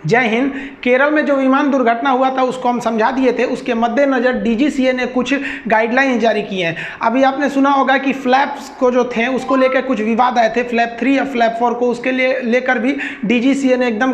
जय हिंद। केरल में जो विमान दुर्घटना हुआ था उसको हम समझा दिए थे, उसके मद्देनज़र डीजीसीए ने कुछ गाइडलाइन जारी की हैं। अभी आपने सुना होगा कि फ्लैप्स को जो थे उसको लेकर कुछ विवाद आए थे, फ्लैप 3 या फ्लैप 4 को, उसके लिए लेकर भी डीजीसीए ने एकदम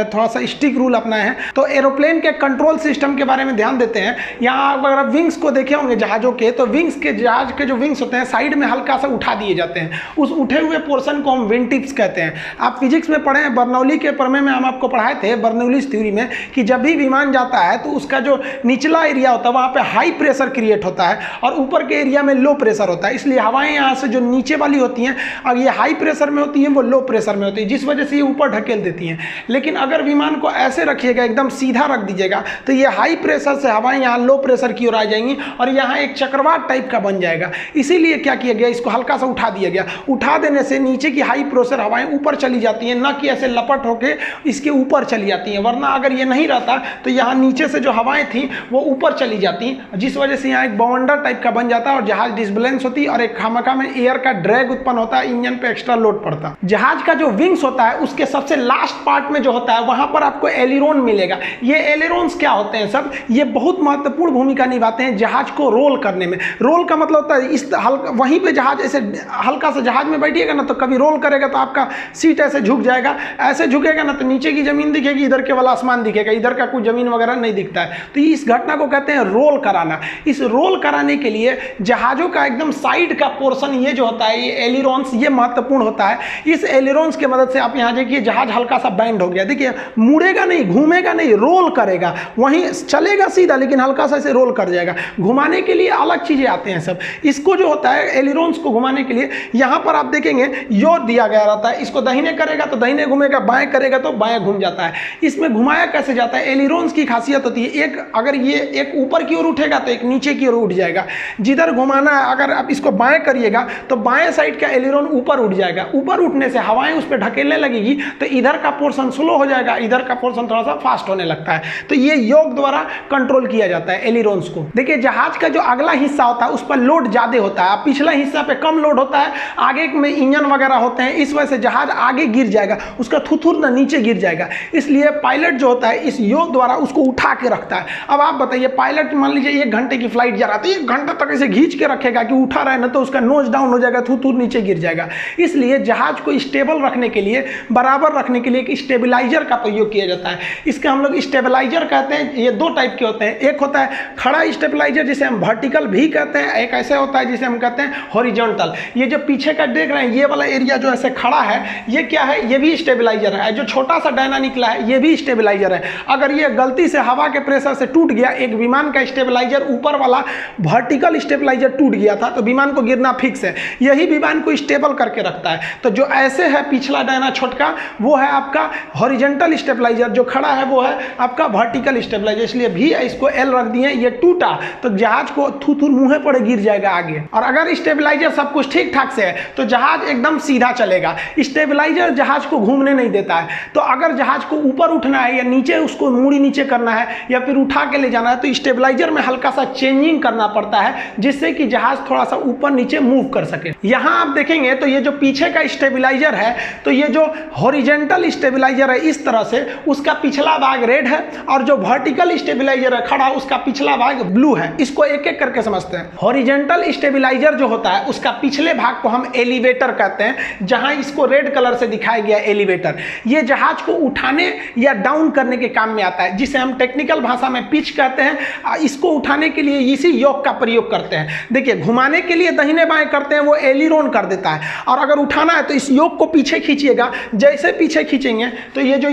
थोड़ा सा स्ट्रिक्ट रूल अपनाए हैं। तो एरोप्लेन के कंट्रोल सिस्टम के बारे में ध्यान देते हैं। यहाँ अगर आप विंग्स को देखे होंगे जहाज़ों के, तो विंग्स के जहाज के जो विंग्स होते हैं साइड में हल्का सा उठा दिए जाते हैं। उस उठे हुए पोर्शन को हम विंग टिप्स कहते हैं। आप फिजिक्स में पढ़े हैं, बर्नौली के प्रमेय में हम आपको पढ़ाए थे, बर्नौलीज थ्योरी में, कि जब भी विमान जाता है तो उसका जो निचला एरिया होता है वहाँ पे हाई प्रेशर क्रिएट होता है और ऊपर के एरिया में लो प्रेशर होता है। इसलिए हवाएं यहाँ से जो नीचे वाली होती हैं, और ये हाई प्रेशर में होती हैं, वो लो प्रेशर में होती है, जिस वजह से ये ऊपर ढकेल देती हैं। लेकिन अगर विमान को ऐसे रखिएगा, एकदम सीधा रख दीजिएगा, तो ये हाई प्रेशर से हवाएं यहाँ लो प्रेशर की ओर आ जाएंगी और यहाँ एक चक्रवात टाइप का बन जाएगा। इसीलिए क्या किया गया, इसको हल्का सा उठा दिया गया। उठा देने से नीचे की हाई प्रेशर हवाएं ऊपर चली जाती हैं, न कि ऐसे लपट होके इसके ऊपर चली जाती हैं। वरना अगर ये नहीं रहता तो यहाँ नीचे से जो हवाएं थी वो ऊपर चली जाती, जिस वजह से यहाँ एक बवंडर टाइप का बन जाता और जहाज डिसबैलेंस होती और एक खामखा में एयर का ड्रैग उत्पन्न होता है, इंजन पे एक्स्ट्रा लोड पड़ता। जहाज का जो विंग्स होता है उसके सबसे लास्ट पार्ट में जो होता है वहां पर आपको एलिरोन मिलेगा। ये एलिरोन्स क्या होते हैं सब, ये बहुत महत्वपूर्ण भूमिका निभाते हैं जहाज को रोल करने में। रोल का मतलब होता है इस वहीं पे जहाज ऐसे हल्का सा जहाज में बैठिएगा ना तो कभी रोल करेगा तो आपका सीट ऐसे झुक जाएगा, ऐसे झुकेगा ना तो नीचे की जमीन दिखेगी, इधर के वाला आसमान दिखेगा, इधर का कोई जमीन वगैरह नहीं दिखता है। तो इस घटना को कहते हैं रोल कराना। इस रोल कराने के लिए जहाजों का एकदम साइड का पोर्शन ये जो होता है, ये एलिरोन्स, ये महत्वपूर्ण होता है। इस एलिरोन्स की मदद से आप यहाँ देखिए जहाज हल्का सा बैंड हो गया, देखिए मुड़ेगा नहीं, घूमेगा नहीं, रोल करेगा, वहीं चलेगा सीधा लेकिन हल्का सा इसे रोल कर जाएगा। घुमाने के लिए अलग चीजें आते हैं सब। इसको जो होता है एलिरोन्स को घुमाने के लिए यहाँ पर आप देखेंगे यो दिया गया रहता है। इसको दाहिने करेगा तो दाहिने घूमेगा, बाएं करेगा तो बाएं घूम जाता है। इसमें घुमाया कैसे जाता है, एलिरोन्स की खासियत होती है, एक अगर ये एक ऊपर की ओर उठेगा तो एक नीचे की ओर उठ जाएगा। जिधर घुमाना है, अगर आप इसको बाएं करिएगा तो बाएं साइड का एलिरोन ऊपर उठ जाएगा। ऊपर उठने से हवाएं उस पर ढकेलने लगेगी तो इधर का पोर्शन स्लो हो जाएगा, इधर का पोर्शन थोड़ा सा फास्ट होने लगता है। तो ये योग द्वारा कंट्रोल किया जाता है एलिरोन्स को। देखिए जहाज का जो अगला हिस्सा होता है उस पर लोड ज्यादा होता है, पिछला हिस्सा पे कम लोड होता है, आगे में इंजन वगैरह होते हैं, इस वजह से जहाज आगे गिर जाएगा, उसका थुथुर ना नीचे गिर जाएगा। इसलिए पायलट जो होता है इस योग द्वारा उसको उठा के रखता है। अब आप बताइए, पायलट मान लीजिए 1 घंटे की फ्लाइट जा रहा है, 1 घंटा तक ऐसे खींच के रखेगा कि उठा रहा है ना तो उसका नोज डाउन हो जाएगा, थुथुर नीचे गिर जाएगा। इसलिए जहाज को स्टेबल रखने के लिए, बराबर रखने के लिए एक स्टेबलाइजर का प्रयोग किया जाता है। इसका हम लोग स्टेबलाइजर कहते हैं। ये 2 टाइप के होते हैं, एक होता है खड़ा स्टेबलाइजर जिसे हम वर्टिकल भी कहते हैं, एक ऐसे होता है जिसे हम कहते हैं हॉरिजॉन्टल। ये जो पीछे का देख रहे हैं ये वाला एरिया जो ऐसे खड़ा है, ये क्या है, ये भी स्टेबलाइजर है। जो छोटा सा डायना निकला है ये भी स्टेबलाइजर है। अगर ये गलती से हवा के प्रेशर से टूट गया, एक विमान का स्टेबलाइजर ऊपर वाला वर्टिकल स्टेबलाइजर टूट गया था तो विमान को गिरना फिक्स है, यही विमान को स्टेबल करके रखता है। तो जो ऐसे है पिछला डायना छोटका, वो है आपका हॉरिजॉन्टल स्टेबलाइजर, जो खड़ा है वो है आपका वर्टिकल स्टेबलाइजर। इसलिए भी इसको एल रख दिए। ये टूटा तो जहाज को थुथुर मुंह पर गिर जाएगा आगे। और अगर स्टेबलाइजर सब कुछ ठीक ठाक से है तो जहाज एकदम सीधा चलेगा। स्टेबलाइजर जहाज को घूमने नहीं देता है। तो अगर जहाज को ऊपर उठना है या नीचे उसको मूड़ी नीचे करना है या फिर उठा के ले जाना है तो स्टेबलाइजर में हल्का सा चेंजिंग करना पड़ता है, जिससे कि जहाज थोड़ा सा ऊपर नीचे मूव कर सके। यहां आप देखेंगे तो ये जो पीछे का स्टेबलाइजर है, तो ये जो हॉरिजॉन्टल स्टेबलाइजर है इस तरह से, उसका पिछला भाग रेड है और जो वर्टिकल स्टेबलाइजर है खड़ा, उसका पिछला भाग ब्लू है। इसको एक एक करके समझते हैं। हॉरिजॉन्टल स्टेबलाइजर जो होता है उसका पिछले भाग को हम एलिवेटर कहते हैं, जहां इसको रेड कलर से दिखाया गया एलिवेटर। ये जहाज को उठाने या डाउन करने के काम में आता है, जिसे हम टेक्निकल भाषा में पिच कहते हैं। इसको उठाने के लिए इसी योग का प्रयोग करते हैं। देखिए घुमाने के लिए दाहिने बाएं करते हैं, वो एलिरोन कर देता है। और अगर उठाना है तो इस योग को पीछे खींचिएगा, जैसे पीछे खींचेंगे तो ये जो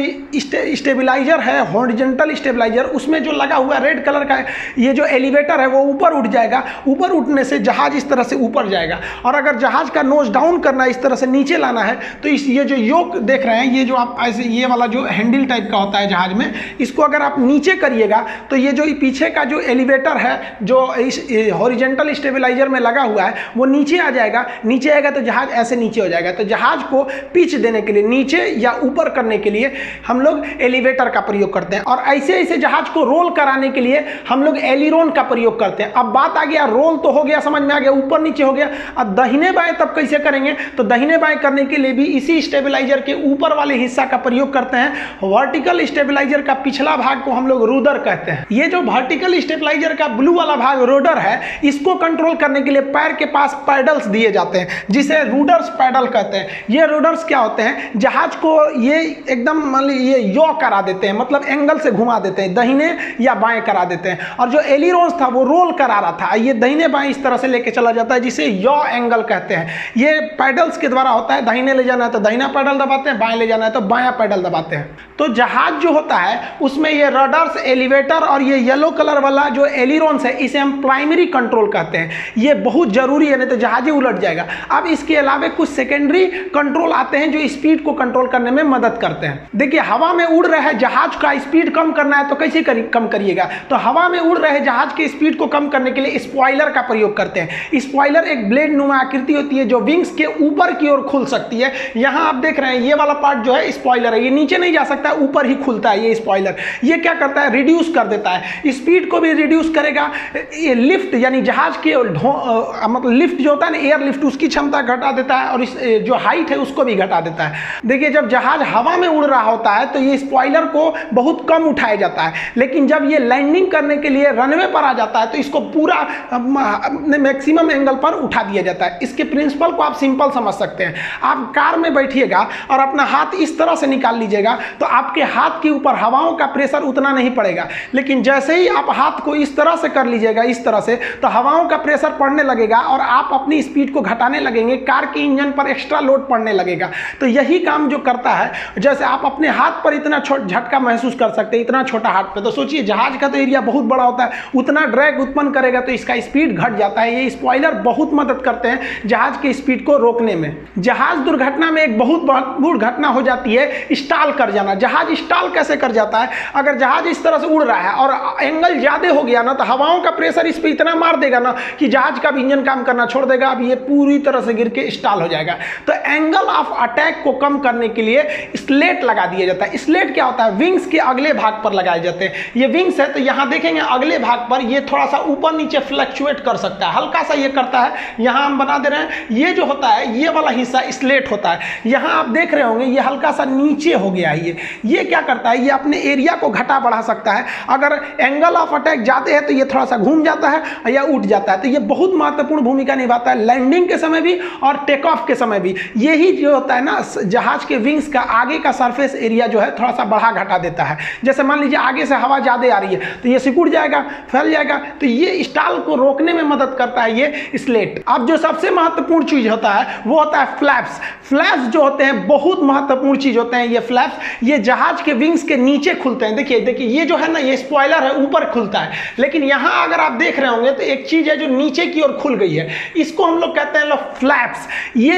स्टेबलाइजर है, हॉरिजॉन्टल स्टेबलाइजर, उसमें जो लगा हुआ रेड कलर का ये जो एलिवेटर है वो ऊपर उठ जाएगा। ऊपर उठने से जहाज इस तरह से ऊपर जाएगा। और अगर जहाज का नोज डाउन करना है, इस तरह से नीचे लाना है, तो इस ये जो योग देख रहे हैं, ये जो आप ऐसे ये वाला जो हैंडल टाइप का होता है जहाज में, इसको अगर आप नीचे करिएगा तो ये जो पीछे का जो एलिवेटर है जो इस हॉरिजॉन्टल स्टेबलाइजर में लगा हुआ है वो नीचे आ जाएगा। नीचे आएगा तो जहाज ऐसे नीचे हो जाएगा। तो जहाज को पिच देने के लिए, नीचे या ऊपर करने के लिए हम लोग एलिवेटर का प्रयोग करते हैं। और ऐसे ऐसे जहाज को रोल कराने के लिए हम लोग एलिरोन का प्रयोग करते हैं। अब बात आ गया, रोल तो हो गया, समझ में आ गया, ऊपर नीचे हो गया। अब दाहिने बाएं तब कैसे करेंगे, तो दाहिने बाएं करने के लिए भी इसी स्टेबलाइजर के ऊपर वाले हिस्सा का प्रयोग करते हैं वर्टिकल स्टेबलाइजर का पिछला भाग को हम लोग रूडर कहते हैं। ये जो वर्टिकल स्टेबलाइजर का ब्लू वाला भाग रोडर है, इसको कंट्रोल करने के लिए पैर के पास पैडल्स दिए जाते हैं जिसे रूडर्स पैडल कहते हैं। ये रूडर्स क्या होते हैं, जहाज को ये एकदम मान लीजिए यॉ करा देते हैं, मतलब एंगल से घुमा देते हैं, दाहिने या बाएं करा देते हैं। और जो एलिरोन्स था वो रोल करा रहा था, ये दाहिने बाएं इस तरह से लेके चला जाता है जिसे यॉ एंगल कहते हैं। ये पैडल्स के द्वारा होता है, दाहिने ले जाना है तो दाहिना पैडल दबाते हैं, बाएं ले जाना है तो बायां पैडल दबाते हैं। तो जहाज जो होता है उसमें ये रडर्स, एलिवेटर और ये येलो कलर वाला जो एलिरोन्स है इसे हम प्राइमरी कंट्रोल कहते हैं। ये बहुत जरूरी है, नहीं तो जहाज ही उलट जाएगा। अब इसके अलावा कुछ सेकेंडरी कंट्रोल आते हैं जो स्पीड को कंट्रोल करने में मदद करते हैं। देखिए, हवा में उड़ रहे जहाज का स्पीड कम करना है तो कैसे कम करिएगा, तो हवा में उड़ रहे जहाज के स्पीड को कम करने के लिए स्पॉइलर का प्रयोग करते हैं। स्पॉइलर एक ब्लेड नुमा आकृति होती है जो विंग्स के ऊपर की ओर खुल सकती है। यहाँ आप देख रहे हैं ये वाला पार्ट जो है स्पॉइलर है, ये नीचे नहीं जा सकता, ऊपर ही खुलता है। ये स्पॉइलर ये क्या करता है, रिड्यूस कर देता है, स्पीड को भी रिड्यूस करेगा। ये लिफ्ट यानी जहाज के मतलब लिफ्ट जो होता है ना, एयर लिफ्ट, उसकी क्षमता घटा देता है और इस जो हाइट है उसको भी घटा देता है। देखिए, जब जहाज हवा में उड़ रहा होता है तो ये स्पॉइलर को बहुत कम उठाया जाता है, लेकिन जब ये लैंडिंग करने के लिए रनवे पर आ जाता है तो इसको पूरा मैक्सिमम एंगल पर उठा दिया जाता है। इसके प्रिंसिपल को आप सिंपल समझ सकते हैं। आप कार में बैठिएगा और अपना हाथ इस तरह से निकाल लीजिएगा तो आपके हाथ के ऊपर हवाओं का प्रेशर उतना नहीं पड़ेगा, लेकिन जैसे ही आप हाथ को इस तरह से कर लीजिएगा, इस तरह से, तो हवाओं का प्रेशर पड़ने लगेगा और आप अपनी स्पीड को घटाने लगेंगे, कार के इंजन पर एक्स्ट्रा लोड पड़ने लगेगा। तो यही काम जो करता है, जैसे आप अपने हाथ पर इतना झटका महसूस कर सकते हैं, इतना छोटा हाथ पे, तो सोचिए जहाज का तो एरिया बहुत बड़ा होता है, उतना ड्रैग उत्पन्न करेगा तो इसका स्पीड घट जाता है। ये स्पॉइलर बहुत मदद करते हैं जहाज की स्पीड को रोकने में। जहाज दुर्घटना में एक बहुत बड़ी घटना हो जाती है स्टॉल कर जाना। जहाज स्टॉल कैसे कर जाता है, अगर जहाज इस तरह से उड़ रहा है और एंगल ज्यादा हो गया ना, तो हवाओं का प्रेशर इस पर इतना मार देगा ना कि जहाज का भी इंजन काम करना छोड़ देगा। अब ये पूरी तरह से गिर के स्टॉल हो जाएगा। तो एंगल ऑफ अटैक को कम करने के लिए स्लेट लगा दिया जाता है। स्लेट क्या होता है, विंग्स के अगले भाग पर लगाए जाते हैं। ये विंग्स है तो यहाँ देखेंगे अगले भाग पर ये थोड़ा सा ऊपर नीचे फ्लक्चुएट कर सकता है, हल्का सा ये करता है। यहाँ हम बना दे रहे हैं, ये जो होता है ये वाला हिस्सा स्लेट होता है। यहाँ आप देख रहे होंगे ये हल्का सा नीचे हो गया है। ये क्या करता है, ये अपने एरिया को घटा बढ़ा सकता है। अगर एंगल ऑफ अटैक जाते हैं तो ये थोड़ा सा घूम जाता है या उठ जाता है। तो ये बहुत महत्वपूर्ण भूमिका निभाता है लैंडिंग के समय भी और टेक ऑफ के समय भी। यही जो होता है ना, जहाज के विंग्स का आगे का सरफेस एरिया जो है थोड़ा सा बढ़ा घटा देता है। जैसे मान लीजिए आगे से हवा ज्यादा आ रही है तो ये सिकुड़ जाएगा, फैल जाएगा, तो ये स्टॉल को रोकने में मदद करता है ये स्लेट। अब जो सबसे महत्वपूर्ण चीज होता है वो होता है फ्लैप्स। फ्लैप्स जो होते हैं बहुत महत्वपूर्ण चीज होते हैं। ये फ्लैप्स ये जहाज के विंग्स के नीचे खुलते हैं। देखिए देखिए ये जो है ना, ये स्पॉइलर है, ऊपर खुलता है, लेकिन यहाँ अगर आप देख रहे होंगे तो एक चीज है जो नीचे की ओर खुल गई है, इसको हम लोग कहते हैं फ्लैप्स। ये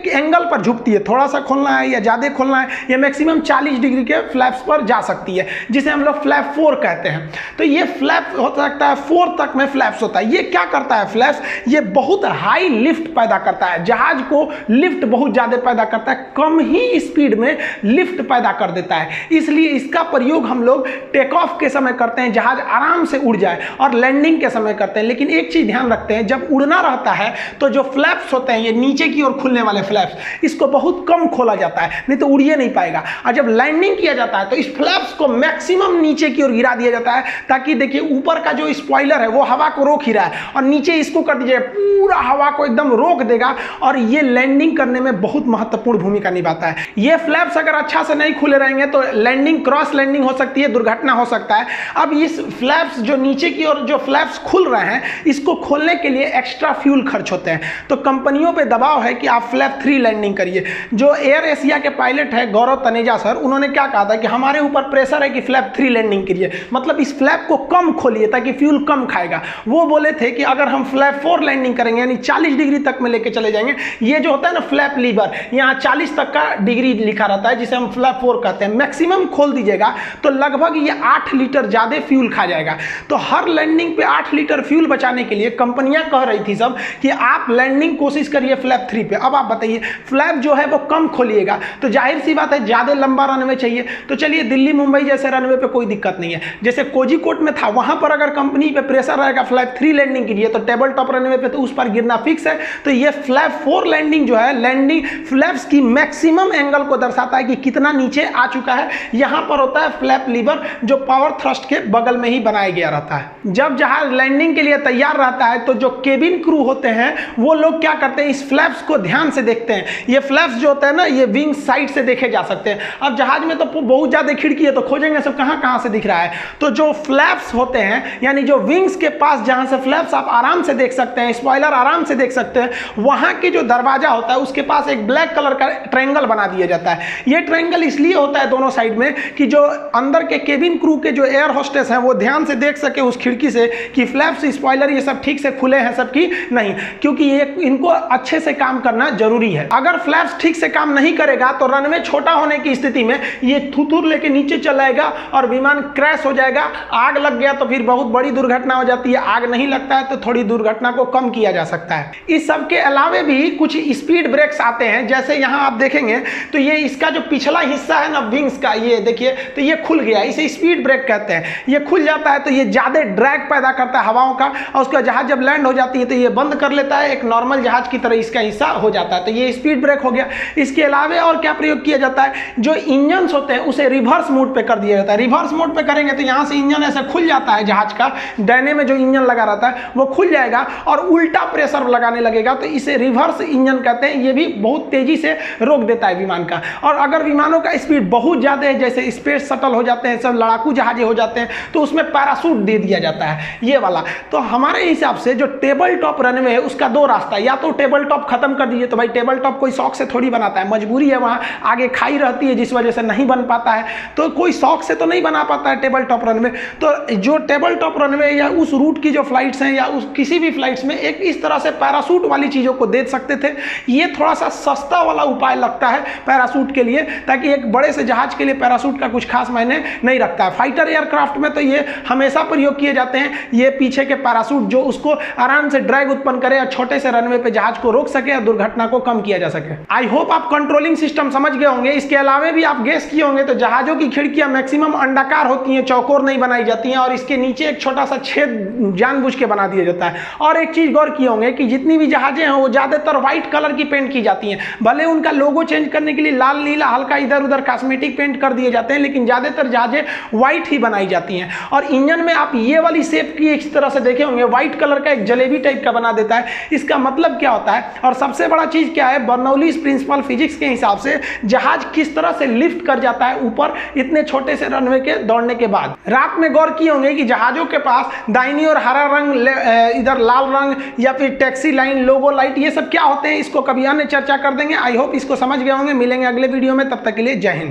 एंगल पर झुकती है, थोड़ा सा खोलना है या ज्यादा खोलना है, ये मैक्सिमम 40 डिग्री के फ्लैप्स पर जा सकती है, जिसे हम लोग फ्लैप 4 कहते हैं। तो ये फ्लैप हो सकता है 4 तक में फ्लैप्स होता है। ये क्या करता है फ्लैप्स, ये बहुत हाई लिफ्ट पैदा करता है, जहाज को लिफ्ट बहुत ज्यादा पैदा करता है, कम ही स्पीड में लिफ्ट पैदा कर देता है। इसलिए इसका प्रयोग हम लोग टेक ऑफ के समय करते हैं, जहाज आराम से उड़ जाए, और लैंडिंग के समय करते हैं। लेकिन एक चीज ध्यान रखते हैं, जब उड़ना रहता है तो जो फ्लैप्स होते हैं, ये नीचे की ओर खुलने वाले फ्लैप्स, इसको बहुत कम खोला जाता है, नहीं तो उड़िए नहीं पाएगा। और जब लैंडिंग किया जाता है तो इस फ्लैप्स को मैक्सिमम नीचे की ओर गिरा दिया जाता है, ताकि देखिए ऊपर का जो स्पॉइलर है वो हवा को रोक ही रहा है, और नीचे इसको कर दीजिए पूरा हवा को एकदम रोक देगा, और ये लैंडिंग करने में बहुत महत्वपूर्ण भूमिका निभाता है। ये फ्लैप्स अगर अच्छा से नहीं खुले रहेंगे तो लैंडिंग, क्रॉस लैंडिंग हो सकती है, दुर्घटना हो सकता है। अब इस फ्लैप्स जो नीचे की ओर जो फ्लैप्स खुल रहे हैं, इसको खोलने के लिए एक्स्ट्रा फ्यूल खर्च होते हैं। तो कंपनियों पे दबाव है कि आप फ्लैप 3 लैंडिंग करिए। जो एयर एशिया के पायलट है गौरव तनेजा सर, उन्होंने क्या कहा था कि हमारे ऊपर प्रेशर है कि फ्लैप 3 लैंडिंग करिए, मतलब इस फ्लैप को कम खोलिए ताकि फ्यूल कम खाएगा। वो बोले थे कि अगर हम फ्लैप 4 लैंडिंग करेंगे, यानी 40 डिग्री तक में लेके चले जाएंगे, ये जो होता है ना फ्लैप लीवर, यहाँ 40 तक का डिग्री लिखा रहता है, जिसे हम फ्लैप 4 कहते हैं, मैक्सिमम खोल दीजिएगा तो लगभग ये 8 लीटर ज्यादा फ्यूल खा जाएगा। तो हर लैंडिंग पे 8 लीटर फ्यूल बचाने के लिए कंपनियां कह रही थी सब कि आप लैंडिंग कोशिश करिए फ्लैप 3 पे। अब आप बताइए, फ्लैप जो है वो कम खोलिएगा तो जाहिर सी बात है ज्यादा लंबा रनवे चाहिए। तो चलिए दिल्ली मुंबई जैसे रनवे पे कोई दिक्कत नहीं है, जैसे कोझिकोड में था, वहां पर अगर कंपनी पे प्रेशर रहेगा फ्लैप 3 लैंडिंग के लिए तो टेबल टॉप रनवे पे तो उस पर गिरना फिक्स है। तो ये फ्लैप 4 लैंडिंग जो है, लैंडिंग फ्लैप्स की मैक्सिमम एंगल को दर्शाता है कि कितना नीचे आ चुका है। यहाँ पर होता है फ्लैप लीवर जो पावर थ्रस्ट के बगल में ही बनाया गया रहता है। जब जहाज लैंडिंग के लिए तैयार रहता है तो जो केबिन क्रू होते हैं वो लोग क्या करते हैं, इस फ्लैप्स को ध्यान से देखते हैं। ये फ्लैप्स जो होते हैं ना, ये विंग साइड से देखे जा सकते हैं। अब जहाज में तो बहुत ज्यादा खिड़की है, तो खोजेंगे सब कहां कहां से दिख रहा है। तो जो फ्लैप्स होते हैं यानी जो विंग्स के पास जहां से फ्लैप्स आप आराम से देख सकते हैं, स्पॉइलर आराम से देख सकते हैं, वहां के जो दरवाजा होता है उसके पास एक ब्लैक कलर का ट्रायंगल बना दिया जाता है। ये ट्रायंगल इसलिए होता है दोनों साइड में कि जो अंदर के केबिन क्रू के जो एयर होस्टेस हैं वो ध्यान से देख सके उस खिड़की से कि फ्लैप्स, स्पॉइलर ये सब ठीक से खुले हैं सब की नहीं, क्योंकि ये इनको अच्छे से काम करना जरूरी है। अगर फ्लैप्स ठीक से काम नहीं करेगा तो रनवे छोटा होने की स्थिति में ये थुथुर लेके नीचे चला जाएगा और विमान क्रैश हो जाएगा। आग लग गया तो फिर बहुत बड़ी दुर्घटना हो जाती है, आग नहीं लगता है तो थोड़ी दुर्घटना को कम किया जा सकता है। इस सब के अलावे भी कुछ स्पीड ब्रेक्स आते हैं, जैसे यहाँ आप देखेंगे तो ये इसका जो पिछला हिस्सा है ना विंग्स का, ये देखिए तो ये खुल गया, इसे स्पीड ब्रेक कहते हैं। ये खुल जाता है तो ये ज्यादा ड्रैग पैदा करता है हवाओं का, और उसका जहाज जब लैंड हो जाती है तो ये बंद कर लेता है, एक नॉर्मल जहाज की तरह इसका हिस्सा हो जाता है। तो ये स्पीड ब्रेक हो गया। इसके अलावा और क्या प्रयोग किया जाता है, जो इंजन होते हैं उसे रिवर्स मोड पे कर दिया जाता है। रिवर्स मोड पे करेंगे तो यहाँ से इंजन ऐसे खुल जाता है, जहाज का डैने में जो इंजन लगा रहता है वो खुल जाएगा और उल्टा प्रेशर लगाने लगेगा, तो इसे रिवर्स इंजन कहते हैं। ये भी बहुत तेजी से रोक देता है विमान का। और अगर विमानों का स्पीड बहुत ज्यादा है, जैसे स्पेस शटल हो जाते हैं, सब लड़ाकू जहाजें हो जाते हैं, तो उसमें पैराशूट दे दिया जाता है, ये वाला। तो हमारे हिसाब से जो टेबल टॉप रनवे है उसका दो रास्ता है, या तो टेबल टॉप खत्म कर दीजिए, तो भाई टेबल टॉप कोई शौक से थोड़ी बनाता है, मजबूरी है, वहां आगे खाई रहती है जिस वजह से नहीं बन पाता है, तो कोई शौक से तो नहीं बना पाता है टेबल टॉप रनवे। तो जो टेबल टॉप रनवे या उस रूट की जो फ्लाइट्स हैं या उस किसी भी फ्लाइट्स में एक इस तरह से पैराशूट वाली चीजों को दे सकते थे। ये थोड़ा सा सस्ता वाला उपाय लगता है पैराशूट के लिए, ताकि एक बड़े से जहाज के लिए पैराशूट का कुछ खास मायने नहीं रखता है। फाइटर एयरक्राफ्ट में तो ये हमेशा प्रयोग किए जाते हैं, ये पीछे के पैराशूट जो उसको आराम से ड्रैग उत्पन्न करे और छोटे से रनवे पे जहाज को रोक सके और दुर्घटना को कम किया जा सके। आई होप आप कंट्रोलिंग सिस्टम समझ गए होंगे। इसके अलावा भी आप गेस किए होंगे तो जहाजों की खिड़कियां मैक्सिमम अंडाकार होती हैं, चौकोर नहीं बनाई जाती हैं, और इसके नीचे एक छोटा सा छेद जानबूझ के बना दिया जाता है। और एक चीज गौर किए होंगे कि जितनी भी जहाजें हैं वो ज्यादातर व्हाइट कलर की पेंट की जाती हैं। भले उनका लोगो चेंज करने के लिए लाल नीला हल्का इधर उधर कॉस्मेटिक पेंट कर दिए जाते हैं, लेकिन ज्यादातर जहाजें व्हाइट ही बनाई जाती हैं। और इंजन में आप ये वाली शेप की इस तरह से देखे होंगे, व्हाइट कलर का एक जलेबी टाइप का बना देता है। इसका मतलब क्या होता है, और सबसे बड़ा चीज क्या है, बर्नौलीज प्रिंसिपल फिजिक्स के हिसाब से जहाज किस तरह से लिफ्ट कर जाता है ऊपर इतने छोटे से रनवे के दौड़ने के बाद। रात में गौर किए होंगे कि जहाजों के पास दाहिनी और हरा रंग, इधर लाल रंग, या फिर टैक्सी लाइन, लोगो लाइट, ये सब क्या होते हैं, इसको कभी अन्य चर्चा कर देंगे। आई होप इसको समझ गए होंगे। मिलेंगे अगले वीडियो में, तब तक के लिए जय हिंद।